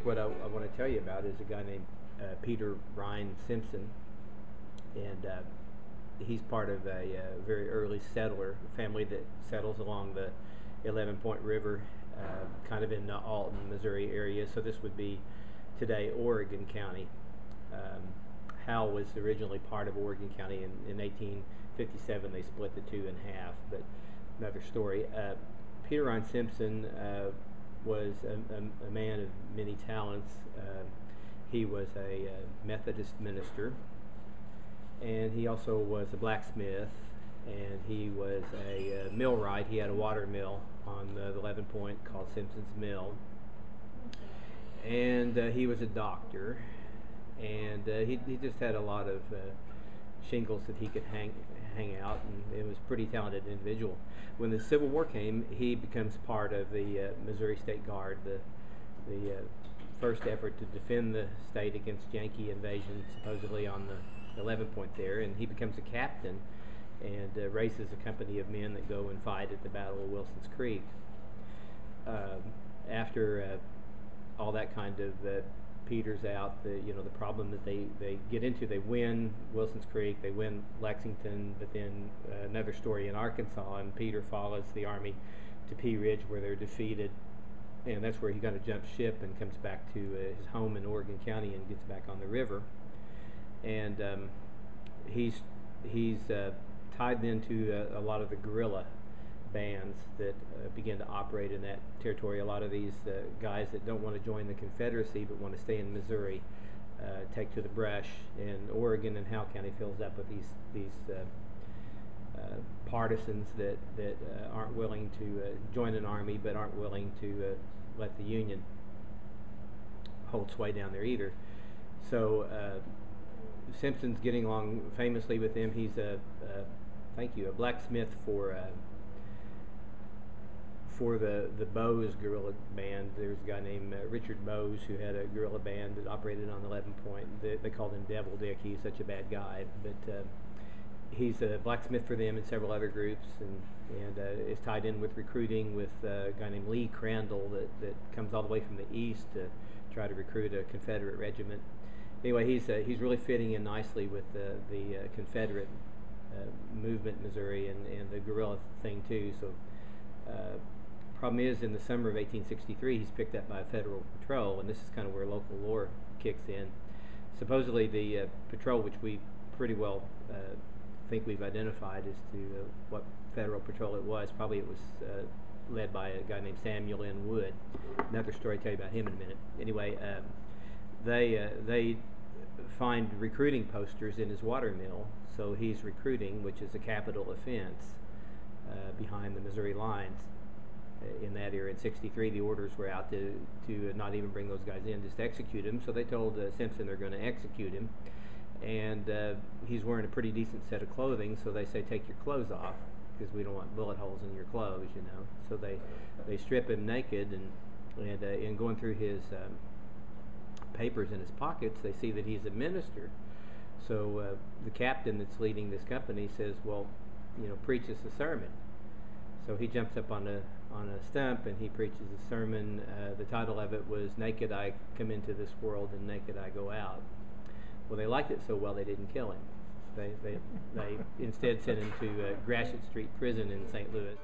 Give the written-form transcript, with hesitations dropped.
think what I want to tell you about is a guy named Peter Ryan Simpson, and he's part of a very early settler family that settles along the 11 Point River, kind of in the Alton, Missouri area. So this would be today Oregon County. Hal was originally part of Oregon County. In 1857 they split the two in half, but another story. Peter Ryan Simpson was a man of many talents. He was a Methodist minister, and he also was a blacksmith, and he was a millwright. He had a water mill on the 11 Point called Simpson's Mill, and he was a doctor, and he just had a lot of shingles that he could hang out, and it was a pretty talented individual. When the Civil War came, he becomes part of the Missouri State Guard, the first effort to defend the state against Yankee invasion, supposedly on the 11 Point there, and he becomes a captain and races a company of men that go and fight at the Battle of Wilson's Creek. After all that kind of peters out, the problem that they get into, they win Wilson's Creek, they win Lexington, but then another story in Arkansas, and Peter follows the army to Pea Ridge where they're defeated, and that's where he got to jump ship and comes back to his home in Oregon County and gets back on the river. And he's tied then to a lot of the guerrilla bands that begin to operate in that territory. A lot of these guys that don't want to join the Confederacy but want to stay in Missouri take to the brush, and Oregon and Howell County fills up with these partisans that aren't willing to join an army but aren't willing to let the Union hold sway down there either. So Simpson's getting along famously with them. He's a blacksmith for the Bose guerrilla band. There's a guy named Richard Bose who had a guerrilla band that operated on 11 Point. They called him Devil Dick. He's such a bad guy, but he's a blacksmith for them and several other groups, and is tied in with recruiting with a guy named Lee Crandall that comes all the way from the east to try to recruit a Confederate regiment. Anyway, he's really fitting in nicely with the Confederate movement in Missouri and the guerrilla thing too. So problem is, in the summer of 1863, he's picked up by a federal patrol, and this is kind of where local lore kicks in. Supposedly the patrol, which we pretty well think we've identified as to what federal patrol it was, probably it was led by a guy named Samuel N. Wood. Another story I'll tell you about him in a minute. Anyway, they find recruiting posters in his water mill, so he's recruiting, which is a capital offense behind the Missouri lines in that era. In '63, the orders were out to not even bring those guys in, just execute him. So they told Simpson they're going to execute him, and he's wearing a pretty decent set of clothing, so they say, take your clothes off, because we don't want bullet holes in your clothes, you know. So they strip him naked, and in going through his papers in his pockets, they see that he's a minister. So the captain that's leading this company says, well, preach us a sermon. So he jumps up on a stump and he preaches a sermon. The title of it was "Naked I Come Into This World and Naked I Go Out." Well, they liked it so well they didn't kill him. They instead sent him to Gratiot Street Prison in St. Louis.